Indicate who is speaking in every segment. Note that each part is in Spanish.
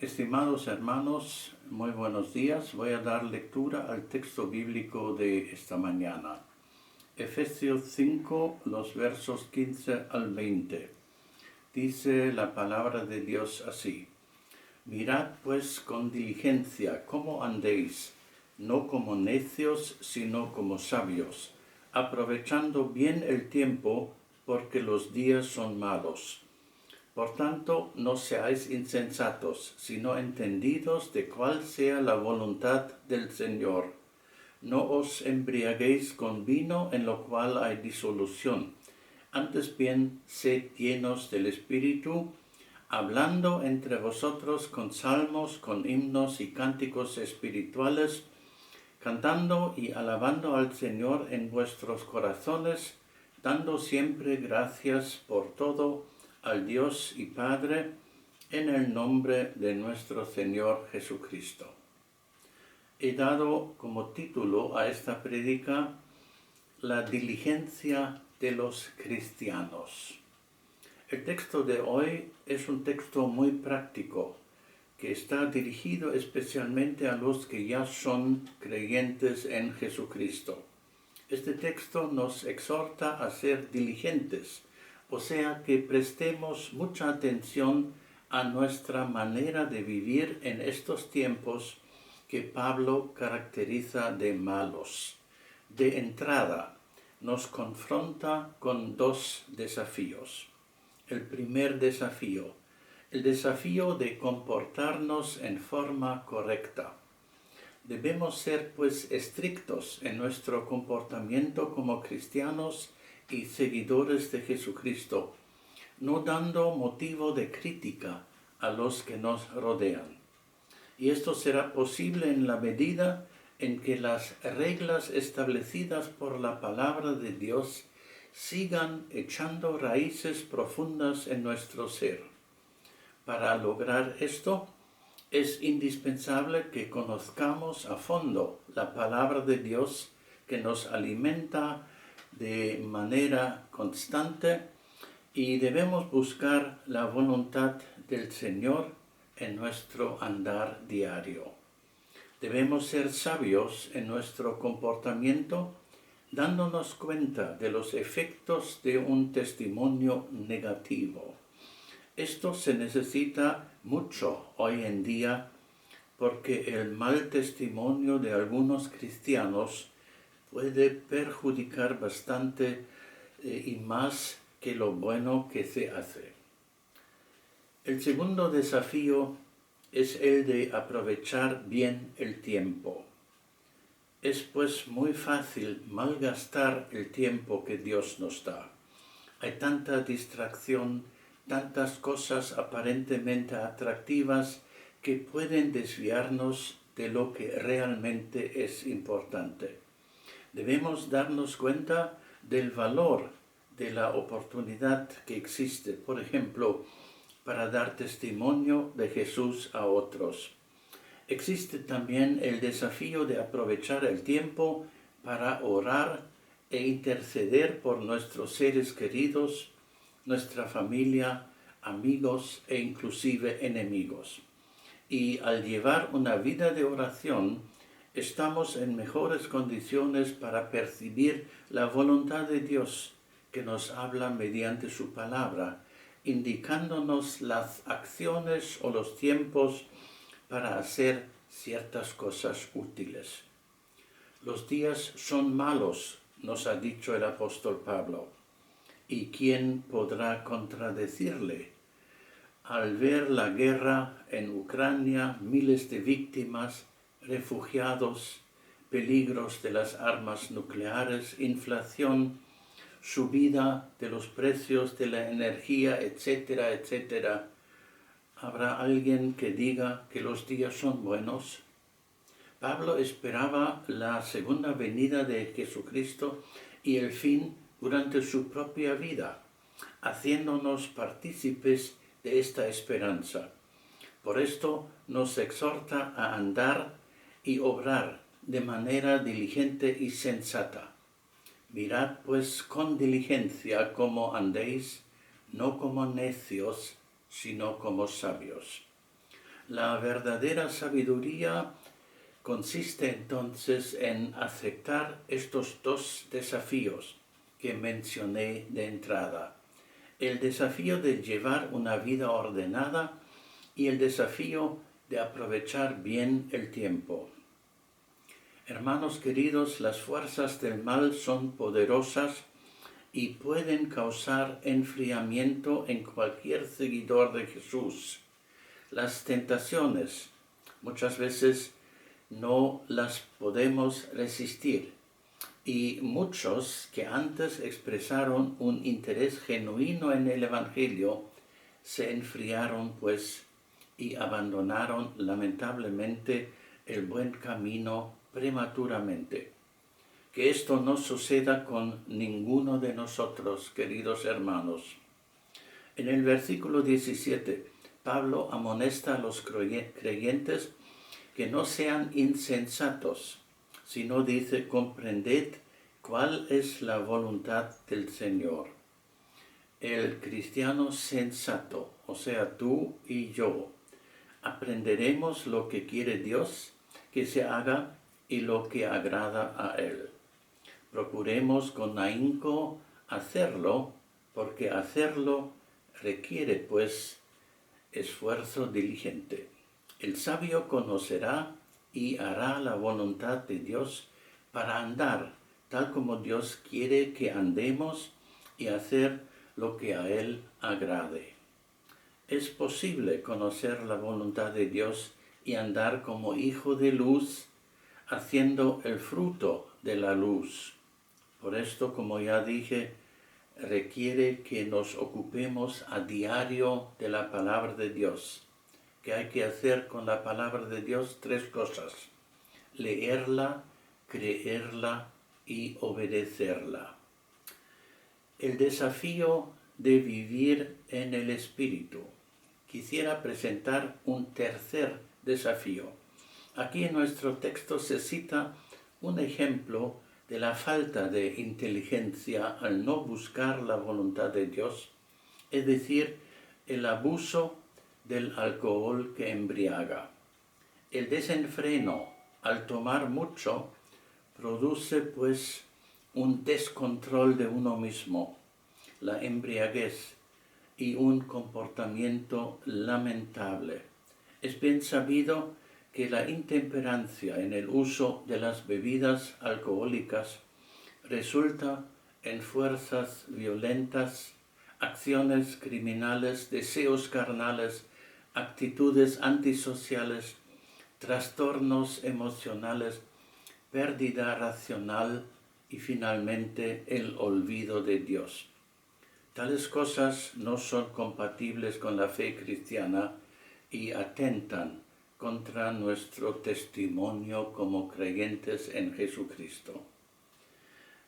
Speaker 1: Estimados hermanos, muy buenos días. Voy a dar lectura al texto bíblico de esta mañana. Efesios 5, los versos 15 al 20. Dice la palabra de Dios así: Mirad pues con diligencia cómo andéis, no como necios, sino como sabios, aprovechando bien el tiempo, porque los días son malos. Por tanto, no seáis insensatos, sino entendidos de cuál sea la voluntad del Señor. No os embriaguéis con vino, en lo cual hay disolución. Antes bien, sed llenos del Espíritu, hablando entre vosotros con salmos, con himnos y cánticos espirituales, cantando y alabando al Señor en vuestros corazones, dando siempre gracias por todo al Dios y Padre, en el nombre de nuestro Señor Jesucristo. He dado como título a esta prédica La diligencia de los cristianos. El texto de hoy es un texto muy práctico, que está dirigido especialmente a los que ya son creyentes en Jesucristo. Este texto nos exhorta a ser diligentes, o sea que prestemos mucha atención a nuestra manera de vivir en estos tiempos que Pablo caracteriza de malos. De entrada, nos confronta con dos desafíos. El primer desafío, el desafío de comportarnos en forma correcta. Debemos ser pues estrictos en nuestro comportamiento como cristianos y seguidores de Jesucristo, no dando motivo de crítica a los que nos rodean. Y esto será posible en la medida en que las reglas establecidas por la palabra de Dios sigan echando raíces profundas en nuestro ser. Para lograr esto, es indispensable que conozcamos a fondo la palabra de Dios, que nos alimenta de manera constante, y debemos buscar la voluntad del Señor en nuestro andar diario. Debemos ser sabios en nuestro comportamiento, dándonos cuenta de los efectos de un testimonio negativo. Esto se necesita mucho hoy en día porque el mal testimonio de algunos cristianos puede perjudicar bastante y más que lo bueno que se hace. El segundo desafío es el de aprovechar bien el tiempo. Es pues muy fácil malgastar el tiempo que Dios nos da. Hay tanta distracción, tantas cosas aparentemente atractivas que pueden desviarnos de lo que realmente es importante. Debemos darnos cuenta del valor de la oportunidad que existe, por ejemplo, para dar testimonio de Jesús a otros. Existe también el desafío de aprovechar el tiempo para orar e interceder por nuestros seres queridos, nuestra familia, amigos e inclusive enemigos. Y al llevar una vida de oración, estamos en mejores condiciones para percibir la voluntad de Dios, que nos habla mediante su palabra, indicándonos las acciones o los tiempos para hacer ciertas cosas útiles. Los días son malos, nos ha dicho el apóstol Pablo. ¿Y quién podrá contradecirle? Al ver la guerra en Ucrania, miles de víctimas, refugiados, peligros de las armas nucleares, inflación, subida de los precios de la energía, etcétera, etcétera, ¿habrá alguien que diga que los días son buenos? Pablo esperaba la segunda venida de Jesucristo y el fin durante su propia vida, haciéndonos partícipes de esta esperanza. Por esto nos exhorta a andar y obrar de manera diligente y sensata. Mirad pues con diligencia cómo andéis, no como necios, sino como sabios. La verdadera sabiduría consiste entonces en aceptar estos dos desafíos que mencioné de entrada. El desafío de llevar una vida ordenada y el desafío de aprovechar bien el tiempo. Hermanos queridos, las fuerzas del mal son poderosas y pueden causar enfriamiento en cualquier seguidor de Jesús. Las tentaciones muchas veces no las podemos resistir y muchos que antes expresaron un interés genuino en el Evangelio se enfriaron pues y abandonaron lamentablemente el buen camino prematuramente. Que esto no suceda con ninguno de nosotros, queridos hermanos. En el versículo 17, Pablo amonesta a los creyentes que no sean insensatos, sino dice, comprended cuál es la voluntad del Señor. El cristiano sensato, o sea, tú y yo, aprenderemos lo que quiere Dios que se haga y lo que agrada a Él. Procuremos con ahínco hacerlo, porque hacerlo requiere, pues, esfuerzo diligente. El sabio conocerá y hará la voluntad de Dios para andar tal como Dios quiere que andemos y hacer lo que a Él agrade. Es posible conocer la voluntad de Dios y andar como hijo de luz, haciendo el fruto de la luz. Por esto, como ya dije, requiere que nos ocupemos a diario de la palabra de Dios. Que hay que hacer con la palabra de Dios 3 cosas: leerla, creerla y obedecerla. El desafío de vivir en el Espíritu. Quisiera presentar un tercer desafío. Aquí en nuestro texto se cita un ejemplo de la falta de inteligencia al no buscar la voluntad de Dios, es decir, el abuso del alcohol que embriaga. El desenfreno al tomar mucho produce pues un descontrol de uno mismo, la embriaguez y un comportamiento lamentable. Es bien sabido que la intemperancia en el uso de las bebidas alcohólicas resulta en fuerzas violentas, acciones criminales, deseos carnales, actitudes antisociales, trastornos emocionales, pérdida racional y finalmente el olvido de Dios. Tales cosas no son compatibles con la fe cristiana y atentan contra nuestro testimonio como creyentes en Jesucristo.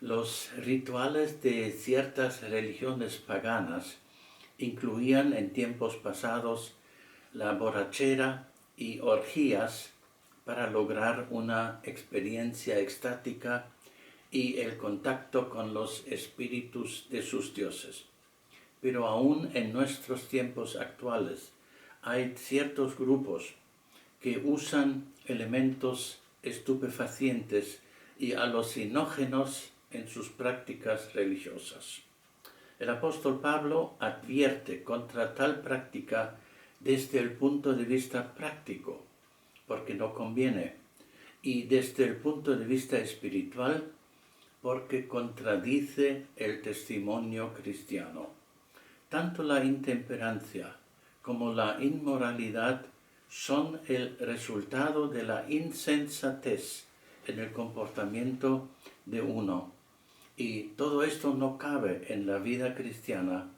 Speaker 1: Los rituales de ciertas religiones paganas incluían en tiempos pasados la borrachera y orgías para lograr una experiencia extática y el contacto con los espíritus de sus dioses. Pero aún en nuestros tiempos actuales hay ciertos grupos que usan elementos estupefacientes y alucinógenos en sus prácticas religiosas. El apóstol Pablo advierte contra tal práctica desde el punto de vista práctico, porque no conviene, y desde el punto de vista espiritual, porque contradice el testimonio cristiano. Tanto la intemperancia como la inmoralidad son el resultado de la insensatez en el comportamiento de uno. Y todo esto no cabe en la vida cristiana,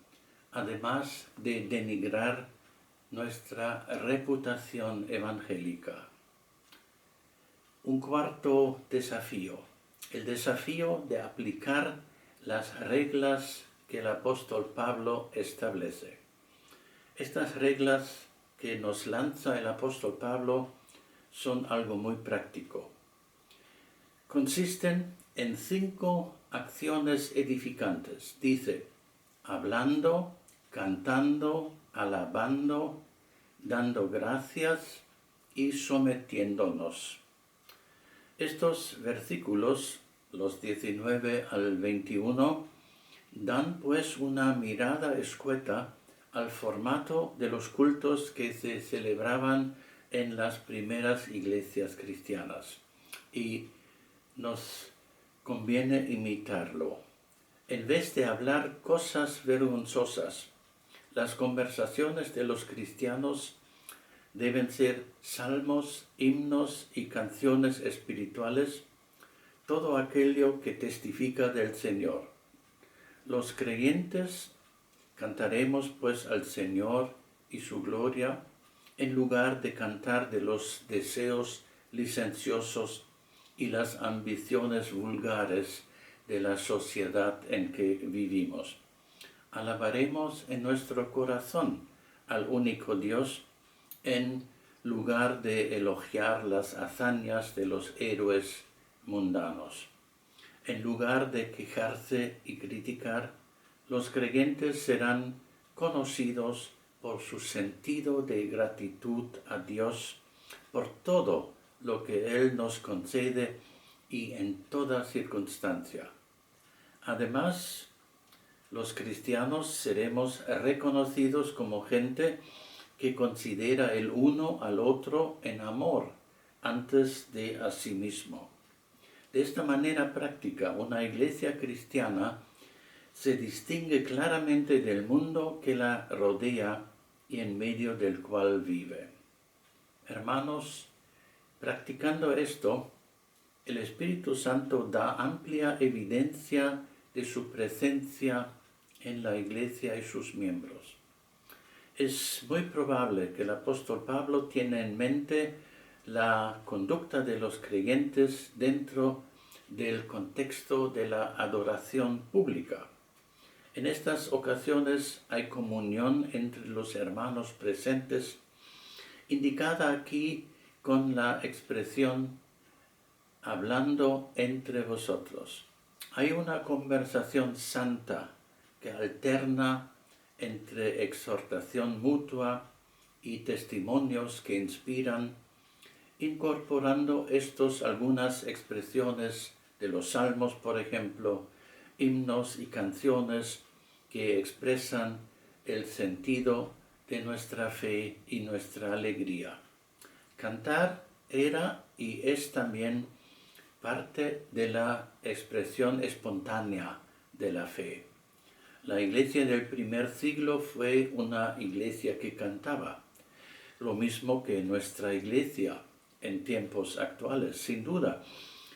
Speaker 1: además de denigrar nuestra reputación evangélica. Un cuarto desafío, el desafío de aplicar las reglas que el apóstol Pablo establece. Estas reglas que nos lanza el apóstol Pablo son algo muy práctico. Consisten en 5 acciones edificantes. Dice, hablando, cantando, alabando, dando gracias y sometiéndonos. Estos versículos, los 19 al 21, dan pues una mirada escueta al formato de los cultos que se celebraban en las primeras iglesias cristianas y nos conviene imitarlo. En vez de hablar cosas vergonzosas, las conversaciones de los cristianos deben ser salmos, himnos y canciones espirituales, todo aquello que testifica del Señor. Los creyentes cantaremos pues al Señor y su gloria, en lugar de cantar de los deseos licenciosos y las ambiciones vulgares de la sociedad en que vivimos. Alabaremos en nuestro corazón al único Dios, en lugar de elogiar las hazañas de los héroes mundanos. En lugar de quejarse y criticar, los creyentes serán conocidos por su sentido de gratitud a Dios por todo lo que Él nos concede y en toda circunstancia. Además, los cristianos seremos reconocidos como gente que considera el uno al otro en amor antes de a sí mismo. De esta manera práctica, una iglesia cristiana se distingue claramente del mundo que la rodea y en medio del cual vive. Hermanos, practicando esto, el Espíritu Santo da amplia evidencia de su presencia en la iglesia y sus miembros. Es muy probable que el apóstol Pablo tiene en mente la conducta de los creyentes dentro del contexto de la adoración pública. En estas ocasiones hay comunión entre los hermanos presentes, indicada aquí con la expresión hablando entre vosotros. Hay una conversación santa que alterna entre exhortación mutua y testimonios que inspiran, incorporando estos algunas expresiones de los salmos, por ejemplo, himnos y canciones que expresan el sentido de nuestra fe y nuestra alegría. Cantar era y es también parte de la expresión espontánea de la fe. La iglesia del primer siglo fue una iglesia que cantaba, lo mismo que nuestra iglesia en tiempos actuales. Sin duda,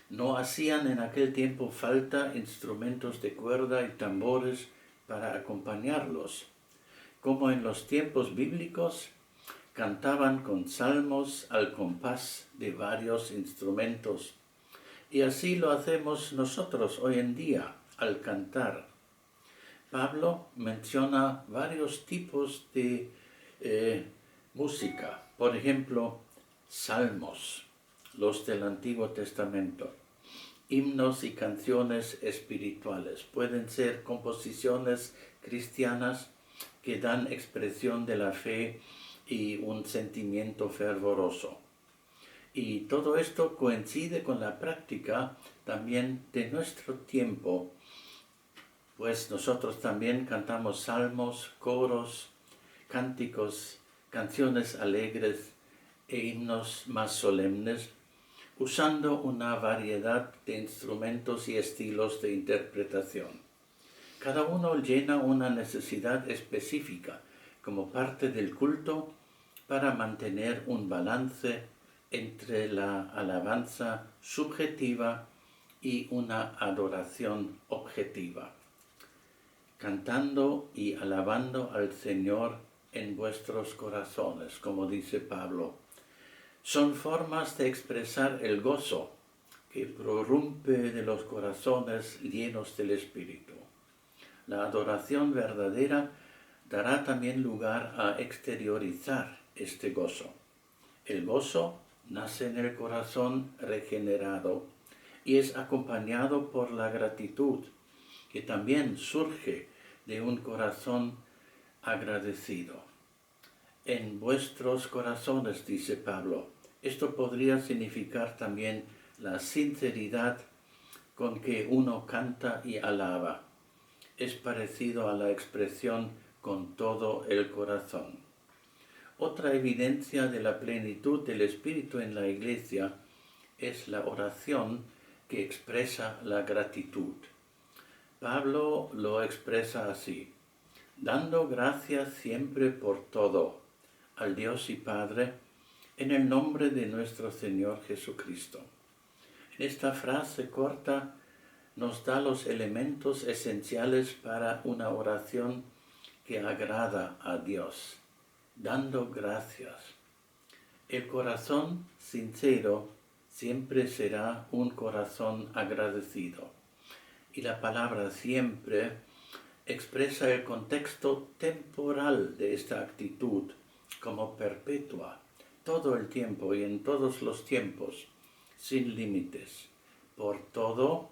Speaker 1: no hacían en aquel tiempo falta instrumentos de cuerda y tambores para acompañarlos. Como en los tiempos bíblicos, cantaban con salmos al compás de varios instrumentos. Y así lo hacemos nosotros hoy en día al cantar. Pablo menciona varios tipos de música, por ejemplo, salmos, los del Antiguo Testamento, himnos y canciones espirituales. Pueden ser composiciones cristianas que dan expresión de la fe y un sentimiento fervoroso. Y todo esto coincide con la práctica también de nuestro tiempo, pues nosotros también cantamos salmos, coros, cánticos, canciones alegres e himnos más solemnes, usando una variedad de instrumentos y estilos de interpretación. Cada uno llena una necesidad específica como parte del culto para mantener un balance entre la alabanza subjetiva y una adoración objetiva. Cantando y alabando al Señor en vuestros corazones, como dice Pablo, son formas de expresar el gozo que prorrumpe de los corazones llenos del Espíritu. La adoración verdadera dará también lugar a exteriorizar este gozo. El gozo nace en el corazón regenerado y es acompañado por la gratitud, que también surge de un corazón agradecido. en vuestros corazones, dice Pablo. Esto podría significar también la sinceridad con que uno canta y alaba. Es parecido a la expresión con todo el corazón. Otra evidencia de la plenitud del Espíritu en la Iglesia es la oración que expresa la gratitud. Pablo lo expresa así: dando gracias siempre por todo al Dios y Padre, en el nombre de nuestro Señor Jesucristo. En esta frase corta nos da los elementos esenciales para una oración que agrada a Dios, dando gracias. El corazón sincero siempre será un corazón agradecido. Y la palabra siempre expresa el contexto temporal de esta actitud como perpetua, todo el tiempo y en todos los tiempos, sin límites. Por todo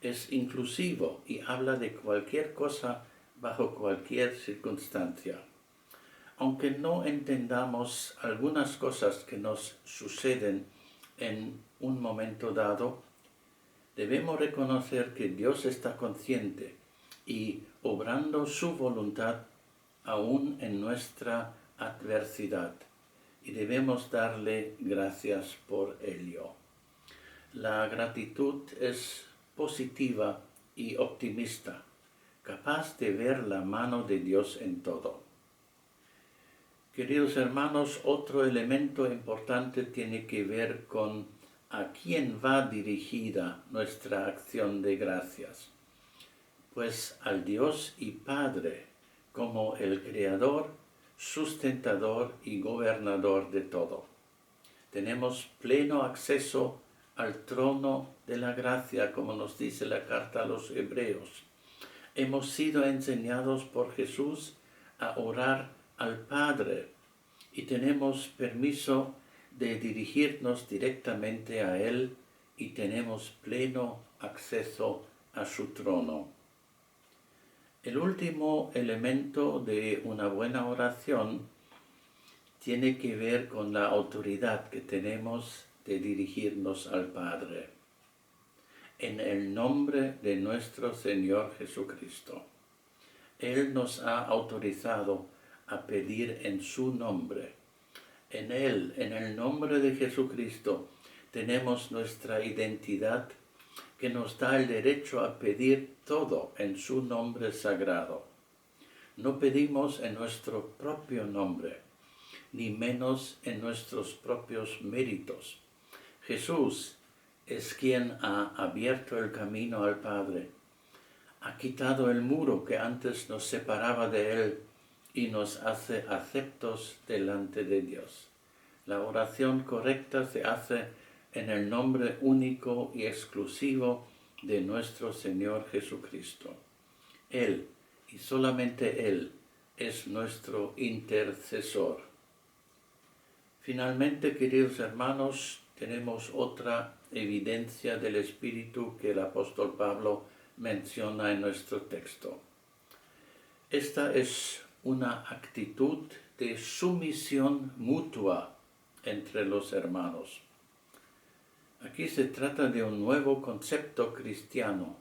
Speaker 1: es inclusivo y habla de cualquier cosa bajo cualquier circunstancia. Aunque no entendamos algunas cosas que nos suceden en un momento dado, debemos reconocer que Dios está consciente y obrando su voluntad aún en nuestra adversidad, y debemos darle gracias por ello. La gratitud es positiva y optimista, capaz de ver la mano de Dios en todo. Queridos hermanos, otro elemento importante tiene que ver con a quién va dirigida nuestra acción de gracias. Pues al Dios y Padre, como el Creador, sustentador y gobernador de todo. Tenemos pleno acceso al trono de la gracia, como nos dice la carta a los Hebreos. Hemos sido enseñados por Jesús a orar al Padre y tenemos permiso de dirigirnos directamente a Él y tenemos pleno acceso a su trono. El último elemento de una buena oración tiene que ver con la autoridad que tenemos de dirigirnos al Padre. En el nombre de nuestro Señor Jesucristo. Él nos ha autorizado a pedir en su nombre. En Él, en el nombre de Jesucristo, tenemos nuestra identidad que nos da el derecho a pedir todo en su nombre sagrado. No pedimos en nuestro propio nombre, ni menos en nuestros propios méritos. Jesús es quien ha abierto el camino al Padre, ha quitado el muro que antes nos separaba de Él y nos hace aceptos delante de Dios. La oración correcta se hace en el nombre único y exclusivo de nuestro Señor Jesucristo. Él, y solamente Él, es nuestro intercesor. Finalmente, queridos hermanos, tenemos otra evidencia del Espíritu que el apóstol Pablo menciona en nuestro texto. Esta es una actitud de sumisión mutua entre los hermanos. Aquí se trata de un nuevo concepto cristiano,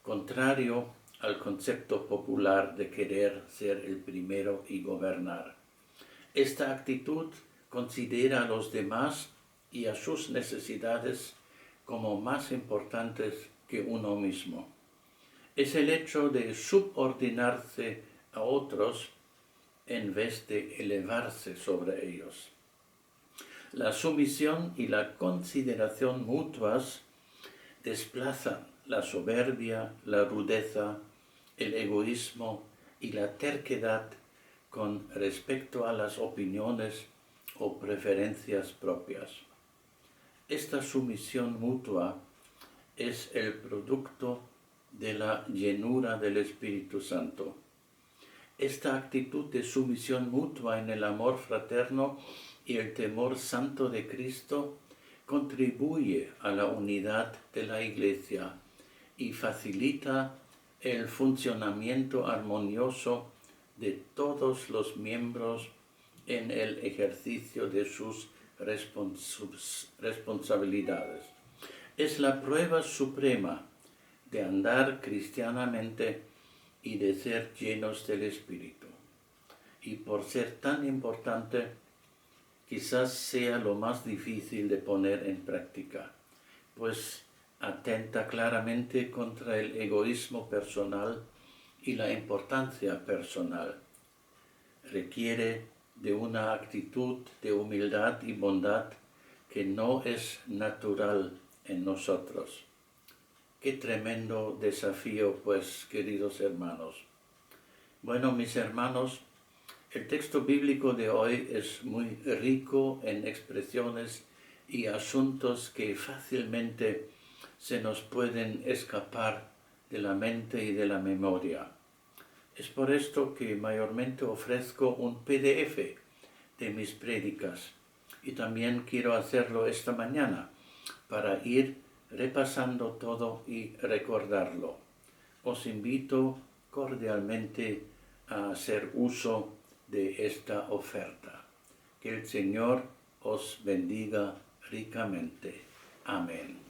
Speaker 1: contrario al concepto popular de querer ser el primero y gobernar. Esta actitud considera a los demás y a sus necesidades como más importantes que uno mismo. Es el hecho de subordinarse a otros en vez de elevarse sobre ellos. La sumisión y la consideración mutuas desplazan la soberbia, la rudeza, el egoísmo y la terquedad con respecto a las opiniones o preferencias propias. Esta sumisión mutua es el producto de la llenura del Espíritu Santo. Esta actitud de sumisión mutua en el amor fraterno y el temor santo de Cristo contribuye a la unidad de la Iglesia y facilita el funcionamiento armonioso de todos los miembros en el ejercicio de sus responsabilidades. Es la prueba suprema de andar cristianamente y de ser llenos del Espíritu. Y por ser tan importante, quizás sea lo más difícil de poner en práctica, pues atenta claramente contra el egoísmo personal y la importancia personal. Requiere de una actitud de humildad y bondad que no es natural en nosotros. Qué tremendo desafío, pues, queridos hermanos. Bueno, mis hermanos, el texto bíblico de hoy es muy rico en expresiones y asuntos que fácilmente se nos pueden escapar de la mente y de la memoria. Es por esto que mayormente ofrezco un PDF de mis prédicas y también quiero hacerlo esta mañana para ir repasando todo y recordarlo. Os invito cordialmente a hacer uso de esta oferta. Que el Señor os bendiga ricamente. Amén.